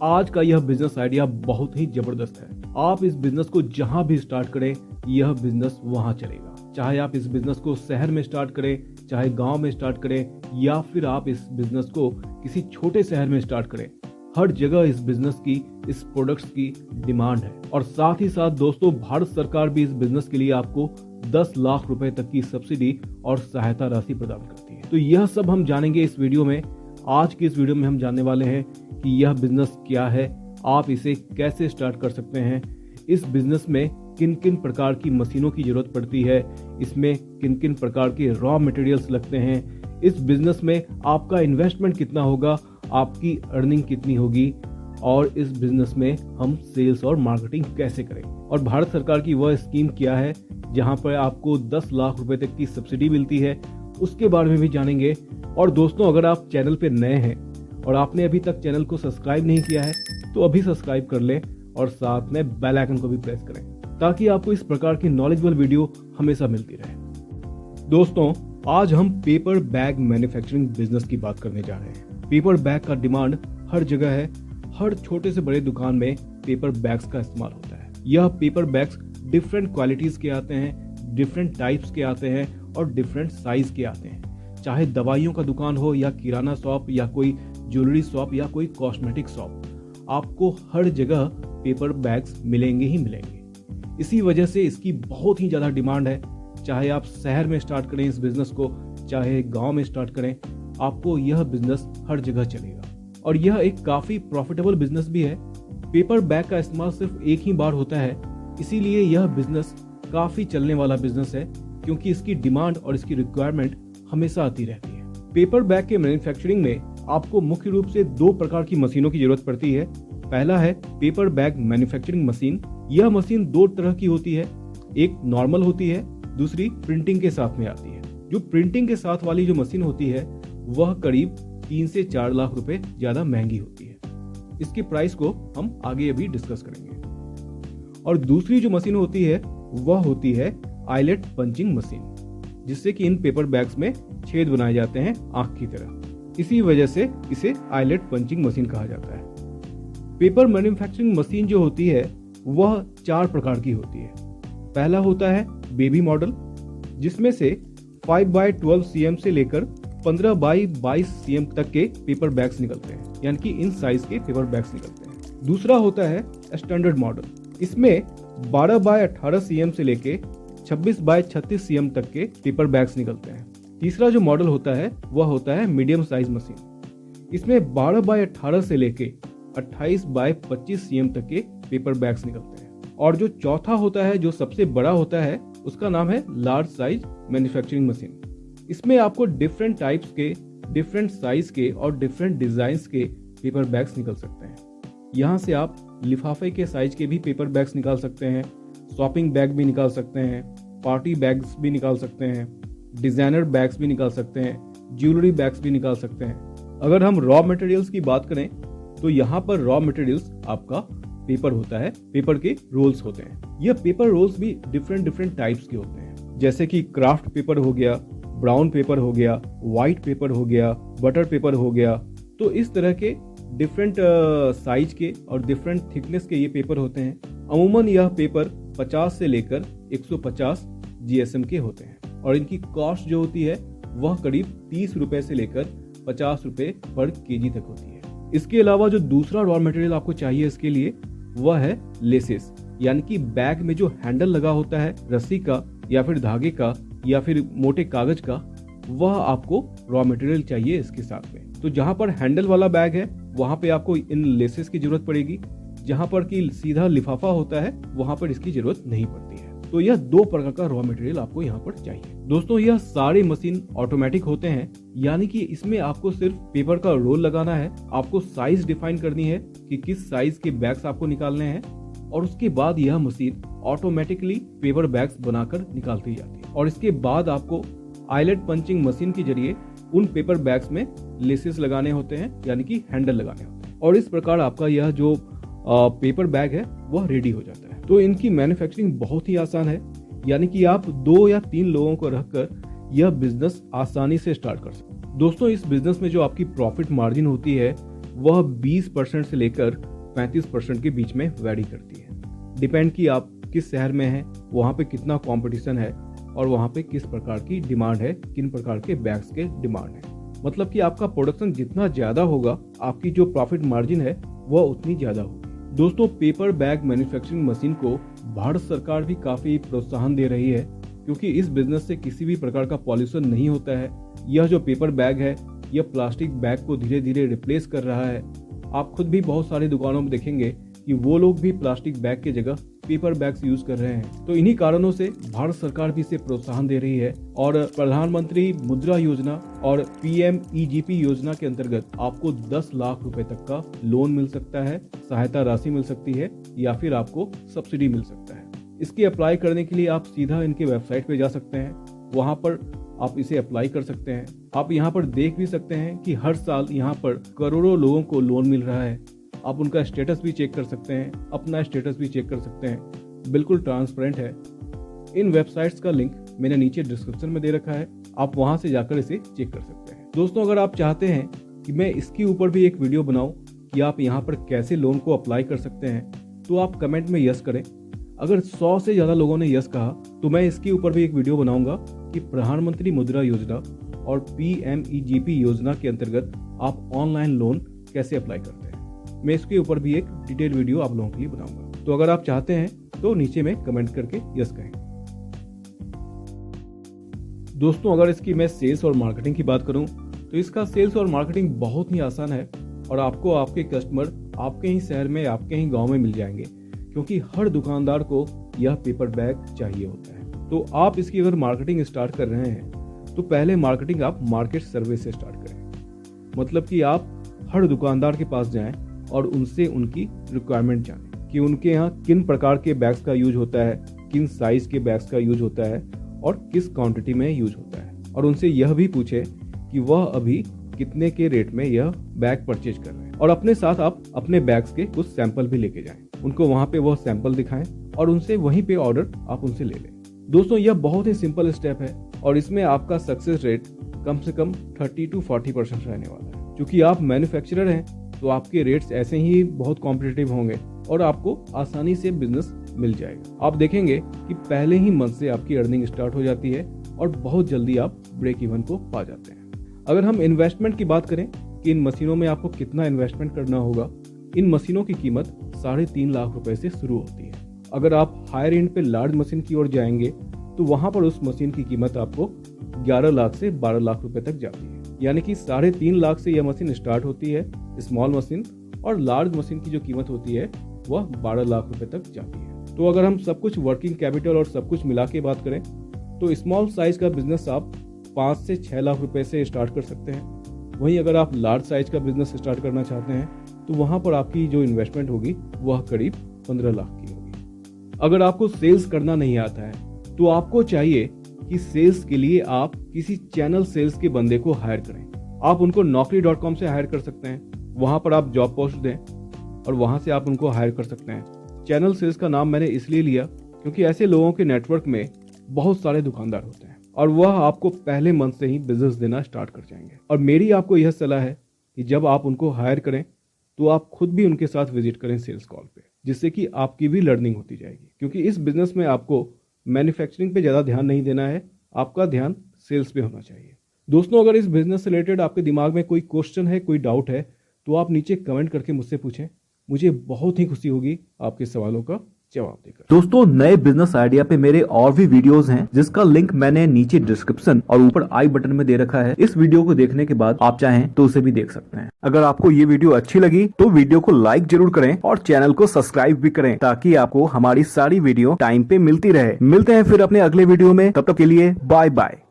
आज का यह बिजनेस आइडिया बहुत ही जबरदस्त है। आप इस बिजनेस को जहां भी स्टार्ट करें, यह बिजनेस वहां चलेगा। चाहे आप इस बिजनेस को शहर में स्टार्ट करें, चाहे गांव में स्टार्ट करें, या फिर आप इस बिजनेस को किसी छोटे शहर में स्टार्ट करें, हर जगह इस बिजनेस की, इस प्रोडक्ट्स की डिमांड है। और साथ ही साथ दोस्तों, भारत सरकार भी इस बिजनेस के लिए आपको 10 लाख रुपए तक की सब्सिडी और सहायता राशि प्रदान करती है। तो यह सब हम जानेंगे इस वीडियो में। आज की इस वीडियो में हम जानने वाले हैं कि यह बिजनेस क्या है, आप इसे कैसे स्टार्ट कर सकते हैं, इस बिजनेस में किन किन प्रकार की मशीनों की जरूरत पड़ती है, इसमें किन किन प्रकार के रॉ मटेरियल्स लगते हैं, इस बिजनेस में आपका इन्वेस्टमेंट कितना होगा, आपकी अर्निंग कितनी होगी, और इस बिजनेस में हम सेल्स और मार्केटिंग कैसे करें, और भारत सरकार की वह स्कीम क्या है जहां पर आपको 10 लाख रुपए तक की सब्सिडी मिलती है, उसके बारे में भी जानेंगे। और दोस्तों, अगर आप चैनल पे नए हैं और आपने अभी तक चैनल को सब्सक्राइब नहीं किया है तो अभी सब्सक्राइब कर लें और साथ में बेल आइकन को भी प्रेस करें ताकि आपको इस प्रकार की नॉलेजेबल वीडियो हमेशा मिलती रहे। दोस्तों, आज हम पेपर बैग मैन्युफैक्चरिंग बिजनेस की बात करने जा रहे हैं। पेपर बैग का डिमांड हर जगह है। हर छोटे से बड़े दुकान में पेपर बैग्स का इस्तेमाल होता है। यह पेपर बैग्स डिफरेंट क्वालिटीज के आते हैं, डिफरेंट टाइप्स के आते हैं और डिफरेंट साइज के आते हैं। चाहे दवाइयों का दुकान हो या किराना शॉप या कोई ज्वेलरी शॉप या कोई कॉस्मेटिक शॉप, आपको हर जगह पेपर बैग्स मिलेंगे ही मिलेंगे। इसी वजह से इसकी बहुत ही ज्यादा डिमांड है। चाहे आप शहर में स्टार्ट करें इस बिजनेस को, चाहे गांव में स्टार्ट करें, आपको यह बिजनेस हर जगह चलेगा। और यह एक काफी प्रॉफिटेबल बिजनेस भी है। पेपर बैग का इस्तेमाल सिर्फ एक ही बार होता है, इसीलिए यह बिजनेस काफी चलने वाला बिजनेस है, क्योंकि इसकी डिमांड और इसकी रिक्वायरमेंट हमेशा आती रहती है। पेपर बैग के मैन्युफैक्चरिंग में आपको मुख्य रूप से 2 प्रकार की मशीनों की जरूरत पड़ती है। पहला है पेपर बैग मैन्युफैक्चरिंग मशीन। यह मशीन 2 तरह की होती है, एक नॉर्मल होती है, दूसरी प्रिंटिंग के साथ में आती है। जो प्रिंटिंग के साथ वाली जो मशीन होती है वह करीब 3 से 4 लाख रुपए ज्यादा महंगी होती है। इसके प्राइस को हम आगे अभी डिस्कस करेंगे। और दूसरी जो मशीन होती है वह होती है आईलेट पंचिंग मशीन, जिससे कि इन पेपर बैग्स में छेद बनाए जाते हैं आंख की तरह। इसी वजह से इसे आईलेट पंचिंग मशीन कहा जाता है। पेपर मैन्युफैक्चरिंग मशीन जो होती है वह 4 प्रकार की होती है। पहला होता है बेबी मॉडल, जिसमें से 5x12 cm से लेकर 15x22 cm तक के पेपर बैग्स निकलते हैं, यानी कि इन साइज के पेपर बैग्स निकलते हैं। दूसरा होता है स्टैंडर्ड मॉडल, इसमें 12x18 cm से लेके 26x36 cm तक के पेपर बैग्स निकलते हैं। तीसरा जो मॉडल होता है वह होता है मीडियम साइज मशीन, इसमें 12x18 से लेके 28x25 cm तक के पेपर बैग्स निकलते हैं। और जो चौथा होता है, जो सबसे बड़ा होता है, उसका नाम है लार्ज साइज मैन्युफैक्चरिंग मशीन। इसमें आपको डिफरेंट टाइप्स के, डिफरेंट साइज के और डिफरेंट डिजाइन्स के पेपर बैग्स निकल सकते हैं। यहाँ से आप लिफाफे के साइज के भी पेपर बैग्स निकाल सकते हैं, शॉपिंग बैग भी निकाल सकते हैं, पार्टी बैग्स भी निकाल सकते हैं, डिजाइनर बैग्स भी निकाल सकते हैं, ज्वेलरी बैग्स भी निकाल सकते हैं। अगर हम रॉ मटेरियल्स की बात करें तो यहाँ पर रॉ मटेरियल्स आपका पेपर होता है, पेपर के रोल्स होते हैं। यह पेपर रोल्स भी डिफरेंट टाइप्स के होते हैं, जैसे कि क्राफ्ट पेपर हो गया, ब्राउन पेपर हो गया, व्हाइट पेपर हो गया, बटर पेपर हो गया। तो इस तरह के डिफरेंट साइज के और डिफरेंट थिकनेस के ये पेपर होते हैं। अमूमन यह पेपर 50 से लेकर 150 GSM के होते हैं और इनकी कॉस्ट जो होती है वह करीब 30 रुपए से लेकर 50 रुपए पर केजी तक होती है। इसके अलावा जो दूसरा रॉ मटेरियल आपको चाहिए इसके लिए वह है लेसेस, यानी कि बैग में जो हैंडल लगा होता है रस्सी का या फिर धागे का या फिर मोटे कागज का, वह आपको रॉ मटेरियल चाहिए इसके साथ में। तो जहां पर हैंडल वाला बैग है वहां पे आपको इन लेसेस की जरूरत पड़ेगी, जहां पर कि सीधा लिफाफा होता है वहां पर इसकी जरूरत नहीं पड़ती है। तो यह 2 प्रकार का रॉ मटेरियल आपको यहाँ पर चाहिए। दोस्तों, यह सारे मशीन ऑटोमेटिक होते हैं, यानी कि इसमें आपको सिर्फ पेपर का रोल लगाना है, आपको साइज डिफाइन करनी है कि किस साइज के बैग्स आपको निकालने हैं, और उसके बाद यह मशीन ऑटोमेटिकली पेपर बैग्स बनाकर निकालती जाती है। और इसके बाद आपको आईलेट पंचिंग मशीन के जरिए उन पेपर बैग्स में लेसेस लगाने होते हैं, यानी कि हैंडल लगाने होते हैं, और इस प्रकार आपका यह जो पेपर बैग है वह रेडी हो जाता है। तो इनकी मैन्युफैक्चरिंग बहुत ही आसान है, यानी कि आप 2 या 3 लोगों को रखकर यह बिजनेस आसानी से स्टार्ट कर सकते हैं। दोस्तों, इस बिजनेस में जो आपकी प्रॉफिट मार्जिन होती है वह 20% से लेकर 35% के बीच में वैरी करती है। डिपेंड कि आप किस शहर में हैं, वहाँ पे कितना कंपटीशन है और वहाँ पे किस प्रकार की डिमांड है, किन प्रकार के बैग्स के डिमांड है। मतलब कि आपका प्रोडक्शन जितना ज्यादा होगा, आपकी जो प्रॉफिट मार्जिन है वह उतनी ज्यादा होगी। दोस्तों, पेपर बैग मैन्युफैक्चरिंग मशीन को भारत सरकार भी काफी प्रोत्साहन दे रही है, क्योंकि इस बिजनेस से किसी भी प्रकार का पॉल्यूशन नहीं होता है। यह जो पेपर बैग है, यह प्लास्टिक बैग को धीरे धीरे रिप्लेस कर रहा है। आप खुद भी बहुत सारी दुकानों में देखेंगे कि वो लोग भी प्लास्टिक बैग की जगह पेपर बैग्स यूज कर रहे हैं। तो इन्हीं कारणों से भारत सरकार भी इसे प्रोत्साहन दे रही है और प्रधानमंत्री मुद्रा योजना और PMEGP योजना के अंतर्गत आपको 10 लाख रुपए तक का लोन मिल सकता है, सहायता राशि मिल सकती है या फिर आपको सब्सिडी मिल सकता है। इसकी अप्लाई करने के लिए आप सीधा इनके वेबसाइट पे जा सकते हैं, वहां पर आप इसे अप्लाई कर सकते हैं। आप यहाँ पर देख भी सकते हैं कि हर साल यहाँ पर करोड़ों लोगों को लोन मिल रहा है। आप उनका स्टेटस भी चेक कर सकते हैं, अपना स्टेटस भी चेक कर सकते हैं, बिल्कुल ट्रांसपेरेंट है। इन वेबसाइट्स का लिंक मैंने नीचे डिस्क्रिप्शन में दे रखा है, आप वहां से जाकर इसे चेक कर सकते हैं। दोस्तों, अगर आप चाहते हैं कि मैं इसके ऊपर भी एक वीडियो बनाऊं कि आप यहाँ पर कैसे लोन को अप्लाई कर सकते हैं, तो आप कमेंट में यस करें। अगर 100 से ज्यादा लोगों ने यस कहा तो मैं इसके ऊपर भी एक वीडियो बनाऊंगा कि प्रधानमंत्री मुद्रा योजना और PMEGP योजना के अंतर्गत आप ऑनलाइन लोन कैसे अप्लाई करते हैं। मैं इसके ऊपर भी एक डिटेल वीडियो आप लोगों के लिए बनाऊंगा। तो अगर आप चाहते हैं तो नीचे में कमेंट करके यस कहें। दोस्तों, अगर इसकी मैं सेल्स और मार्केटिंग की बात करूं तो इसका सेल्स और मार्केटिंग बहुत ही आसान है और आपको आपके कस्टमर आपके ही शहर में, आपके ही गांव में मिल जाएंगे, क्योंकि हर दुकानदार को यह पेपर बैग चाहिए होता है। तो आप इसकी अगर मार्केटिंग स्टार्ट कर रहे हैं तो पहले मार्केटिंग आप मार्केट सर्वे से स्टार्ट करें। मतलब कि आप हर दुकानदार के पास जाएं और उनसे उनकी रिक्वायरमेंट जानें कि उनके यहाँ किन प्रकार के बैग्स का यूज होता है, किन साइज के बैग्स का यूज होता है और किस क्वांटिटी में यूज होता है। और उनसे यह भी पूछे कि वह अभी कितने के रेट में यह बैग परचेज कर रहे हैं। और अपने साथ आप अपने बैग्स के कुछ सैंपल भी लेके जाएं, उनको वहां पे वह सैंपल दिखाएं और उनसे वहीं पे ऑर्डर आप उनसे ले लें। दोस्तों, यह बहुत ही सिंपल स्टेप है और इसमें आपका सक्सेस रेट कम से कम 30 to 40% रहने वाला है। क्योंकि आप मैन्युफैक्चरर हैं तो आपके रेट्स ऐसे ही बहुत कॉम्पिटिटिव होंगे और आपको आसानी से बिजनेस मिल जाएगा। आप देखेंगे कि पहले ही मंथ से आपकी अर्निंग स्टार्ट हो जाती है और बहुत जल्दी आप ब्रेक इवन को पा जाते हैं। अगर हम इन्वेस्टमेंट की बात करें कि इन मशीनों में आपको कितना इन्वेस्टमेंट करना होगा, इन मशीनों की कीमत 3.5 लाख रुपए से शुरू होती है। अगर आप हायर एंड पे लार्ज मशीन की ओर जाएंगे तो वहां पर उस मशीन की कीमत आपको 11 लाख से 12 लाख रुपए तक जाती है। यानी कि 3.5 लाख से यह मशीन स्टार्ट होती है स्मॉल मशीन, और लार्ज मशीन की जो कीमत होती है वह 12 लाख रुपए तक जाती है। तो अगर हम सब कुछ वर्किंग कैपिटल और सब कुछ मिला के बात करें तो स्मॉल साइज का बिजनेस आप 5 से 6 लाख रुपए से स्टार्ट कर सकते हैं। वहीं अगर आप लार्ज साइज का बिजनेस स्टार्ट करना चाहते हैं तो वहां पर आपकी जो इन्वेस्टमेंट होगी वह करीब 15 लाख की होगी। अगर आपको सेल्स करना नहीं आता है तो आपको चाहिए कि सेल्स के लिए आप किसी चैनल सेल्स के बंदे को हायर करें। आप उनको naukri.com से हायर कर सकते हैं, वहां पर आप जॉब पोस्ट दें और वहां से आप उनको हायर कर सकते हैं। चैनल सेल्स का नाम मैंने इसलिए लिया क्योंकि ऐसे लोगों के नेटवर्क में बहुत सारे दुकानदार होते हैं और वह आपको पहले मंथ से ही बिजनेस देना स्टार्ट कर जाएंगे। और मेरी आपको यह सलाह है कि जब आप उनको हायर करें तो आप खुद भी उनके साथ विजिट करें सेल्स कॉल पे, जिससे कि आपकी भी लर्निंग होती जाएगी। क्योंकि इस बिजनेस में आपको मैन्युफैक्चरिंग पे ज्यादा ध्यान नहीं देना है, आपका ध्यान सेल्स पे होना चाहिए। दोस्तों, अगर इस बिजनेस से रिलेटेड आपके दिमाग में कोई क्वेश्चन है, कोई डाउट है, तो आप नीचे कमेंट करके मुझसे पूछें। मुझे बहुत ही खुशी होगी आपके सवालों का जवाब देकर। दोस्तों, नए बिजनेस आइडिया पे मेरे और भी वीडियोस हैं, जिसका लिंक मैंने नीचे डिस्क्रिप्शन और ऊपर आई बटन में दे रखा है। इस वीडियो को देखने के बाद आप चाहें तो उसे भी देख सकते हैं। अगर आपको ये वीडियो अच्छी लगी तो वीडियो को लाइक जरूर करें और चैनल को सब्सक्राइब भी करें, ताकि आपको हमारी सारी वीडियो टाइम पे मिलती रहे। मिलते हैं फिर अपने अगले वीडियो में, तब तक के लिए बाय बाय।